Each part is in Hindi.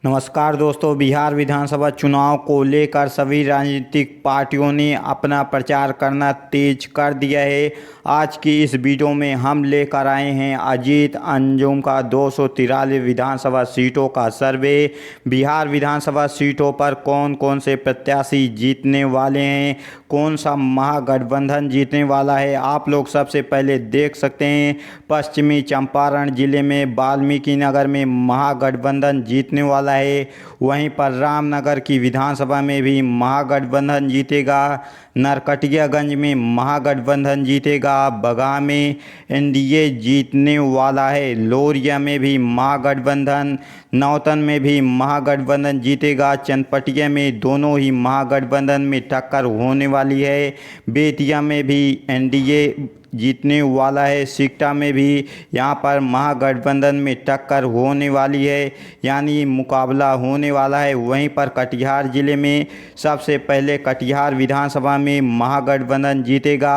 नमस्कार दोस्तों, बिहार विधानसभा चुनाव को लेकर सभी राजनीतिक पार्टियों ने अपना प्रचार करना तेज कर दिया है। आज की इस वीडियो में हम लेकर आए हैं अजीत अंजुम का 243 विधानसभा सीटों का सर्वे। बिहार विधानसभा सीटों पर कौन कौन से प्रत्याशी जीतने वाले हैं, कौन सा महागठबंधन जीतने वाला है, आप लोग सबसे पहले देख सकते हैं। पश्चिमी चंपारण जिले में वाल्मीकि नगर में महागठबंधन जीतने वाला है। वहीं पर रामनगर की विधानसभा में भी महागठबंधन जीतेगा। नरकटियागंज में महागठबंधन जीतेगा। बगहा में एनडीए जीतने वाला है। लोरिया में भी महागठबंधन, नौतन में भी महागठबंधन जीतेगा। चनपटिया में दोनों ही महागठबंधन में टक्कर होने वाली है। बेतिया में भी एनडीए जीतने वाला है। सिकटा में भी यहाँ पर महागठबंधन में टक्कर होने वाली है, यानी मुकाबला होने वाला है। वहीं पर कटिहार जिले में सबसे पहले कटिहार विधानसभा में महागठबंधन जीतेगा।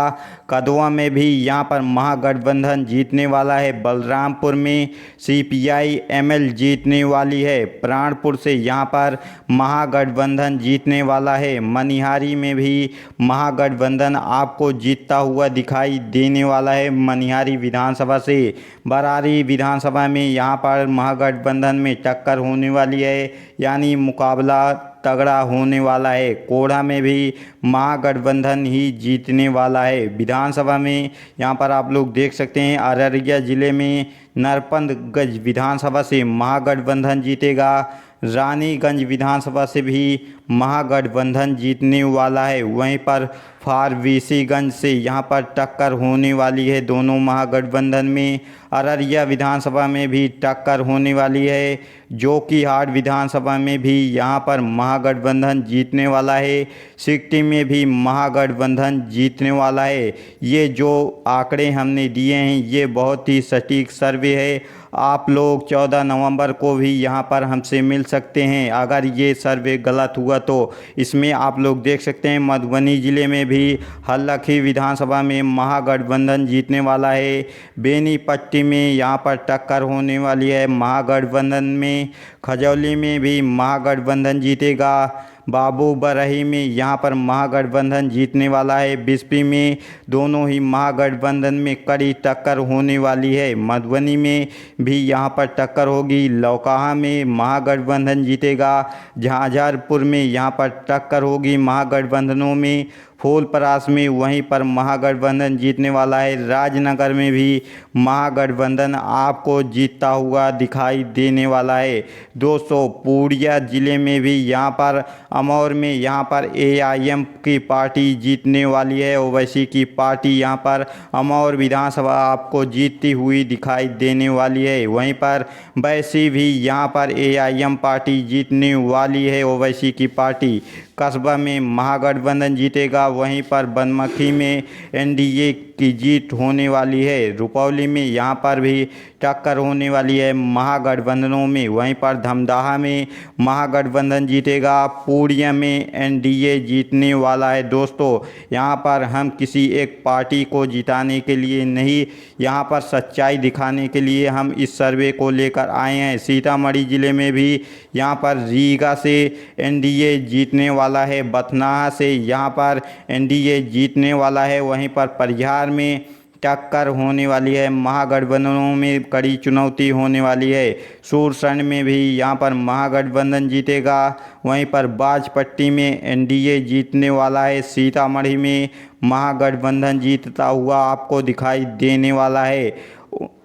कदवा में भी यहाँ पर महागठबंधन जीतने वाला है। बलरामपुर में सीपीआई एमएल जीतने वाली है। प्राणपुर से यहाँ पर महागठबंधन जीतने वाला है। मनिहारी में भी महागठबंधन आपको जीतता हुआ दिखाई देने वाला है। मनिहारी विधानसभा से बरारी विधानसभा में यहाँ पर महागठबंधन में टक्कर होने वाली है, यानी मुकाबला तगड़ा होने वाला है। कोढ़ा में भी महागठबंधन ही जीतने वाला है। विधानसभा में यहाँ पर आप लोग देख सकते हैं अररिया जिले में नरपतगंज विधानसभा से महागठबंधन जीतेगा। रानीगंज विधानसभा से भी महागठबंधन जीतने वाला है। वहीं पर फारबिसगंज से यहाँ पर टक्कर होने वाली है दोनों महागठबंधन में। अररिया विधानसभा में भी टक्कर होने वाली है। जोकीहाट विधानसभा में भी यहाँ पर महागठबंधन जीतने वाला है। सिकटी में भी महागठबंधन जीतने वाला है। ये जो आंकड़े हमने दिए हैं ये बहुत ही सटीक सर्वे है। आप लोग 14 नवंबर को भी यहाँ पर हमसे मिल सकते हैं। अगर ये सर्वे गलत हुआ तो इसमें आप लोग देख सकते हैं मधुबनी ज़िले में भी हल्लखी विधानसभा में महागठबंधन जीतने वाला है। बेनीपट्टी में यहाँ पर टक्कर होने वाली है महागठबंधन में। खजौली में भी महागठबंधन जीतेगा। बाबूबरही में यहाँ पर महागठबंधन जीतने वाला है। बिस्पी में दोनों ही महागठबंधन में कड़ी टक्कर होने वाली है। मधुबनी में भी यहाँ पर टक्कर होगी। लौकहा में महागठबंधन जीतेगा। झांझरपुर में यहाँ पर टक्कर होगी महागठबंधनों में। फूलपरास में वहीं पर महागठबंधन जीतने वाला है। राजनगर में भी महागठबंधन आपको जीतता हुआ दिखाई देने वाला है। दोस्तों, पूर्णिया जिले में भी यहाँ पर अमौर में यहाँ पर एआईएम की पार्टी जीतने वाली है। ओवैसी की पार्टी यहाँ पर अमौर विधानसभा आपको जीतती हुई दिखाई देने वाली है। वहीं पर वैसी भी यहाँ पर एआईएम पार्टी जीतने वाली है, ओवैसी की पार्टी। कस्बा में महागठबंधन जीतेगा। वहीं पर बनमखी में एनडीए की जीत होने वाली है। रुपौली में यहाँ पर भी टक्कर होने वाली है महागठबंधनों में। वहीं पर धमदाहा में महागठबंधन जीतेगा। पूर्णिया में एनडीए जीतने वाला है। दोस्तों, यहाँ पर हम किसी एक पार्टी को जिताने के लिए नहीं, यहाँ पर सच्चाई दिखाने के लिए हम इस सर्वे को लेकर आए हैं। सीतामढ़ी ज़िले में भी यहाँ पर रीगा से एनडीए जीतने वाला है। बथनाहा से यहाँ पर एनडीए जीतने वाला है। वहीं पर परिहार में टक्कर होने वाली है। महागठबंधनों में कड़ी चुनौती होने वाली है। सूरसंड में भी यहाँ पर महागठबंधन जीतेगा। वहीं पर बाजपट्टी में एनडीए जीतने वाला है। सीतामढ़ी में महागठबंधन जीतता हुआ आपको दिखाई देने वाला है।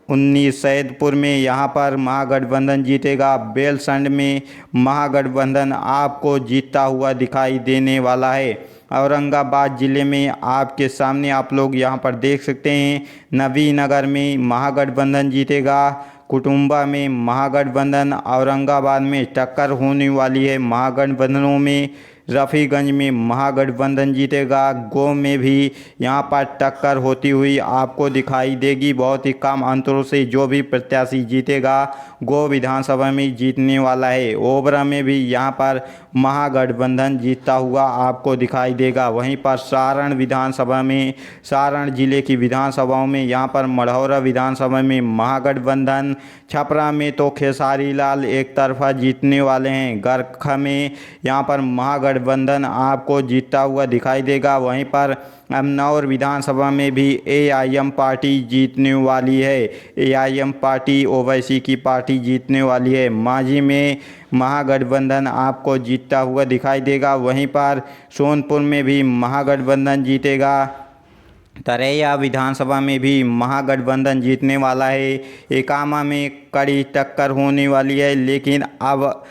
19 सैदपुर में यहाँ पर महागठबंधन जीतेगा। बेलसंड में महागठबंधन आपको जीतता हुआ दिखाई देने वाला है। औरंगाबाद ज़िले में आपके सामने आप लोग यहाँ पर देख सकते हैं नबीनगर में महागठबंधन जीतेगा। कुटुंबा में महागठबंधन, औरंगाबाद में टक्कर होने वाली है महागठबंधनों में। रफ़ीगंज में महागठबंधन जीतेगा। गो में भी यहाँ पर टक्कर होती हुई आपको दिखाई देगी। बहुत ही कम अंतरों से जो भी प्रत्याशी जीतेगा गो विधानसभा में जीतने वाला है। ओबरा में भी यहाँ पर महागठबंधन जीतता हुआ आपको दिखाई देगा। वहीं पर सारण विधानसभा में, सारण जिले की विधानसभाओं में यहाँ पर मढ़ौरा विधानसभा में महागठबंधन, छपरा में तो खेसारी लाल एक तरफा जीतने वाले हैं। गरखा में यहाँ पर महागठबंधन आपको जीतता हुआ दिखाई देगा। वहीं पर अमनौर विधानसभा में भी एआईएम पार्टी जीतने वाली है। एआईएम पार्टी ओवैसी की पार्टी जीतने वाली है। मांझी में महागठबंधन आपको जीतता हुआ दिखाई देगा। वहीं पर सोनपुर में भी महागठबंधन जीतेगा। तरैया विधानसभा में भी महागठबंधन जीतने वाला है। एकामा में कड़ी टक्कर होने वाली है, लेकिन अब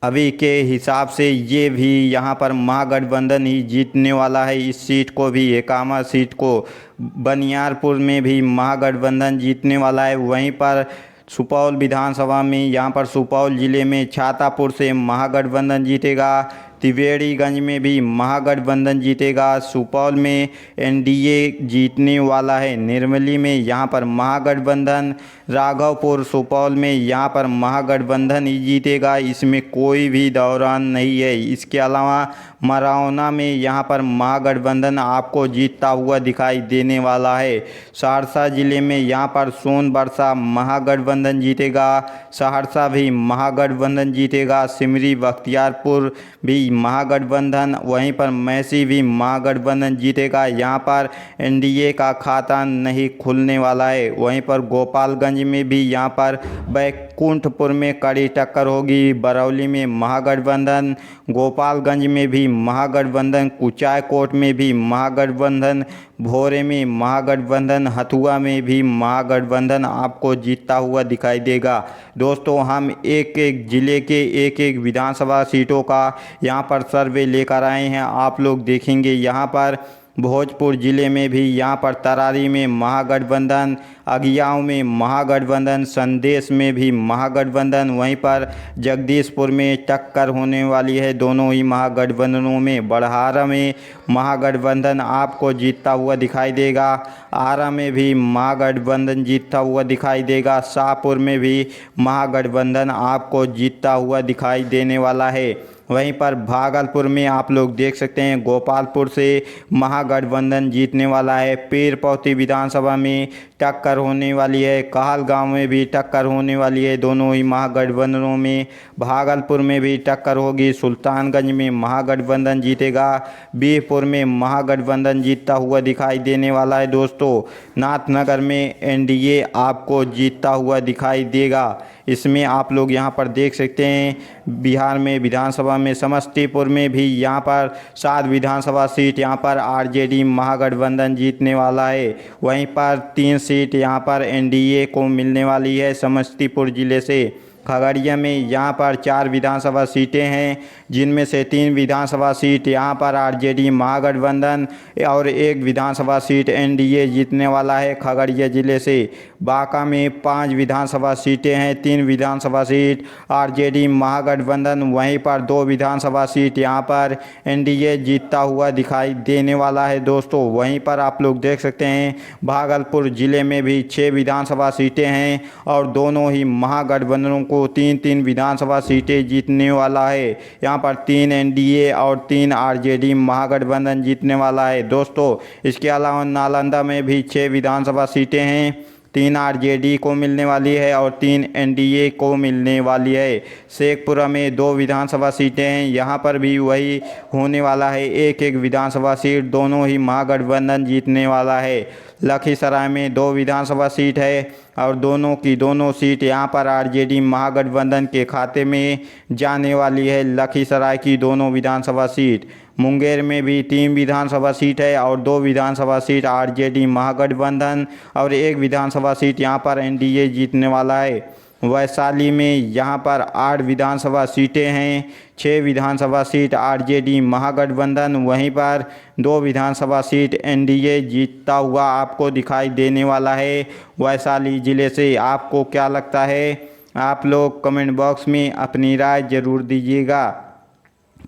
अभी के हिसाब से ये भी यहाँ पर महागठबंधन ही जीतने वाला है। इस सीट को भी, एकामा सीट को, बनियारपुर में भी महागठबंधन जीतने वाला है। वहीं पर सुपौल विधानसभा में, यहाँ पर सुपौल जिले में छातापुर से महागठबंधन जीतेगा। त्रिवेणीगंज में भी महागठबंधन जीतेगा। सुपौल में एनडीए जीतने वाला है। निर्मली में यहाँ पर महागठबंधन, राघवपुर सुपौल में यहाँ पर महागठबंधन ही जीतेगा, इसमें कोई भी दौरान नहीं है। इसके अलावा मरौना में यहाँ पर महागठबंधन आपको जीतता हुआ दिखाई देने वाला है। सहरसा जिले में यहाँ पर सोनबरसा महागठबंधन जीतेगा। सहरसा भी महागठबंधन जीतेगा। सिमरी बख्तियारपुर भी महागठबंधन, वहीं पर मैसी भी महागठबंधन जीतेगा। यहाँ पर एनडीए का खाता नहीं खुलने वाला है। वहीं पर गोपालगंज में भी यहाँ पर बैकुंठपुर में कड़ी टक्कर होगी। बरौली में महागठबंधन, गोपालगंज में भी महागठबंधन, कुचायकोट में भी महागठबंधन, भोरे में महागठबंधन, हथुआ में भी महागठबंधन आपको जीतता हुआ दिखाई देगा। दोस्तों, हम एक एक ज़िले के एक एक विधानसभा सीटों का यहाँ पर सर्वे लेकर आए हैं। आप लोग देखेंगे यहाँ पर भोजपुर ज़िले में भी यहाँ पर तरारी में महागठबंधन, अगियाओं में महागठबंधन, संदेश में भी महागठबंधन, वहीं पर जगदीशपुर में टक्कर होने वाली है दोनों ही महागठबंधनों में। बड़हारा में महागठबंधन आपको जीतता हुआ दिखाई देगा। आरा में भी महागठबंधन जीतता हुआ दिखाई देगा। शाहपुर में भी महागठबंधन आपको जीतता हुआ दिखाई देने वाला है। वहीं पर भागलपुर में आप लोग देख सकते हैं गोपालपुर से महागठबंधन जीतने वाला है। पीरपौती विधानसभा में टक्कर होने वाली है। कहलगांव में भी टक्कर होने वाली है दोनों ही महागठबंधनों में। भागलपुर में भी टक्कर होगी। सुल्तानगंज में महागठबंधन जीतेगा। बीरपुर में महागठबंधन जीतता हुआ दिखाई देने वाला है। दोस्तों, नाथनगर में एनडीए आपको जीतता हुआ दिखाई देगा। इसमें आप लोग यहाँ पर देख सकते हैं बिहार में विधानसभा में समस्तीपुर में भी यहाँ पर 7 विधानसभा सीट यहाँ पर आरजेडी महागठबंधन जीतने वाला है। वहीं पर 3 सीट यहाँ पर एनडीए को मिलने वाली है समस्तीपुर ज़िले से। खगड़िया में यहाँ पर 4 विधानसभा सीटें हैं, जिनमें से 3 विधानसभा सीट यहाँ पर आरजेडी महागठबंधन और 1 विधानसभा सीट एनडीए जीतने वाला है खगड़िया ज़िले से। बांका में 5 विधानसभा सीटें हैं, 3 विधानसभा सीट आरजेडी महागठबंधन, वहीं पर 2 विधानसभा सीट यहाँ पर एनडीए जीतता हुआ दिखाई देने वाला है। दोस्तों, वहीं पर आप लोग देख सकते हैं भागलपुर ज़िले में भी 6 विधानसभा सीटें हैं और दोनों ही महागठबंधनों को 3-3 विधानसभा सीटें जीतने वाला है। यहाँ पर 3 एनडीए और 3 आरजेडी महागठबंधन जीतने वाला है। दोस्तों, इसके अलावा नालंदा में भी 6 विधानसभा सीटें हैं, 3 आरजेडी को मिलने वाली है और 3 एनडीए को मिलने वाली है। शेखपुरा में 2 विधानसभा सीटें हैं, यहाँ पर भी वही होने वाला है, 1-1 विधानसभा सीट दोनों ही महागठबंधन जीतने वाला है। लखीसराय में 2 विधानसभा सीट है और दोनों की दोनों सीट यहाँ पर आरजेडी महागठबंधन के खाते में जाने वाली है। लखीसराय की दोनों विधानसभा सीट। मुंगेर में भी 3 विधानसभा सीट है और 2 विधानसभा सीट आरजेडी महागठबंधन और 1 विधानसभा सीट यहाँ पर एनडीए जीतने वाला है। वैशाली में यहाँ पर 8 विधानसभा सीटें हैं, 6 विधानसभा सीट आरजेडी महागठबंधन, वहीं पर 2 विधानसभा सीट एनडीए जीतता हुआ आपको दिखाई देने वाला है वैशाली ज़िले से। आपको क्या लगता है? आप लोग कमेंट बॉक्स में अपनी राय ज़रूर दीजिएगा।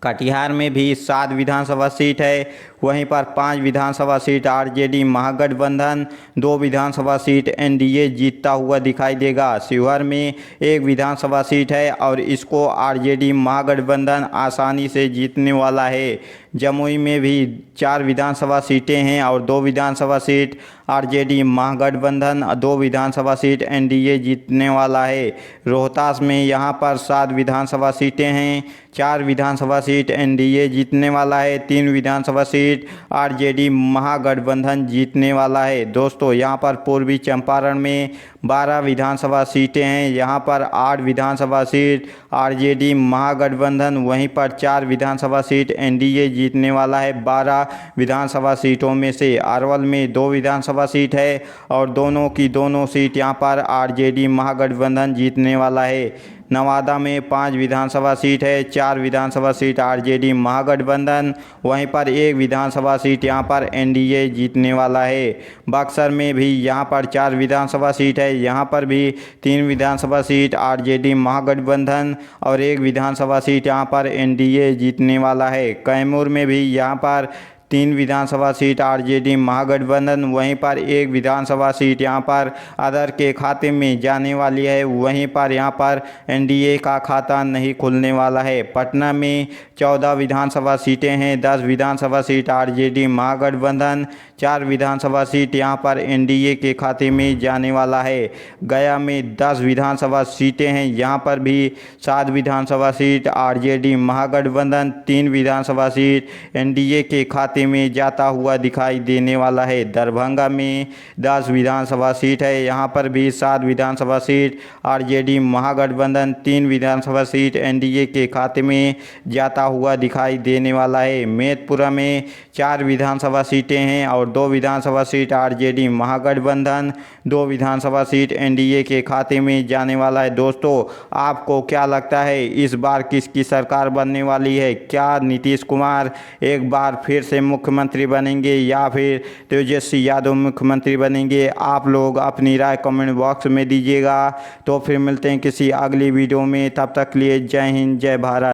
कटिहार में भी 7 विधानसभा सीट है, वहीं पर 5 विधानसभा सीट आरजेडी महागठबंधन, 2 विधानसभा सीट एनडीए जीतता हुआ दिखाई देगा। शिवहर में 1 विधानसभा सीट है और इसको आरजेडी महागठबंधन आसानी से जीतने वाला है। जमुई में भी 4 विधानसभा सीटें हैं और 2 विधानसभा सीट आरजेडी महागठबंधन, 2 विधानसभा सीट एनडीए जीतने वाला है। रोहतास में यहाँ पर 7 विधानसभा सीटें हैं, 4 विधानसभा सीट एनडीए जीतने वाला है, 3 विधानसभा सीट आरजेडी महागठबंधन जीतने वाला है। दोस्तों, यहाँ पर पूर्वी चंपारण में 12 विधानसभा सीटें हैं, यहाँ पर 8 विधानसभा सीट आरजेडी महागठबंधन, वहीं पर 4 विधानसभा सीट एनडीए जीतने वाला है। 12 विधानसभा सीटों में से अरवल में 2 विधानसभा सीट है और दोनों की दोनों सीट यहाँ पर आरजेडी महागठबंधन जीतने वाला है। नवादा में 5 विधानसभा सीट है, 4 विधानसभा सीट आरजेडी महागठबंधन, वहीं पर 1 विधानसभा सीट यहाँ पर एनडीए जीतने वाला है। बक्सर में भी यहाँ पर 4 विधानसभा सीट है, यहाँ पर भी 3 विधानसभा सीट आरजेडी महागठबंधन और 1 विधानसभा सीट यहाँ पर एनडीए जीतने वाला है। कैमूर में भी यहाँ पर 3 विधानसभा सीट आरजेडी महागठबंधन, वहीं पर 1 विधानसभा सीट यहाँ पर अदर के खाते में जाने वाली है, वहीं पर यहाँ पर एनडीए का खाता नहीं खुलने वाला है। पटना में 14 विधानसभा सीटें हैं, 10 विधानसभा सीट आरजेडी महागठबंधन, 4 विधानसभा सीट यहाँ पर एनडीए के खाते में जाने वाला है। गया में 10 विधानसभा सीटें हैं, यहाँ पर भी 7 विधानसभा सीट आरजेडी महागठबंधन, 3 विधानसभा सीट एनडीए के खाते में जाता हुआ दिखाई देने वाला है। दरभंगा में 10 विधानसभा सीट है, यहाँ पर भी 7 विधानसभा सीट आरजेडी महागठबंधन, 3 विधानसभा सीट एनडीए के खाते में जाता हुआ दिखाई देने वाला है। मेदपुरा में 4 विधानसभा सीटें हैं और 2 विधानसभा सीट आरजेडी महागठबंधन, 2 विधानसभा सीट एनडीए के खाते में जाने वाला है। दोस्तों, आपको क्या लगता है इस बार किसकी सरकार बनने वाली है? क्या नीतीश कुमार एक बार फिर से मुख्यमंत्री बनेंगे या फिर तेजस्वी यादव मुख्यमंत्री बनेंगे? आप लोग अपनी राय कमेंट बॉक्स में दीजिएगा। तो फिर मिलते हैं किसी अगली वीडियो में, तब तक के लिए जय हिंद, जय भारत।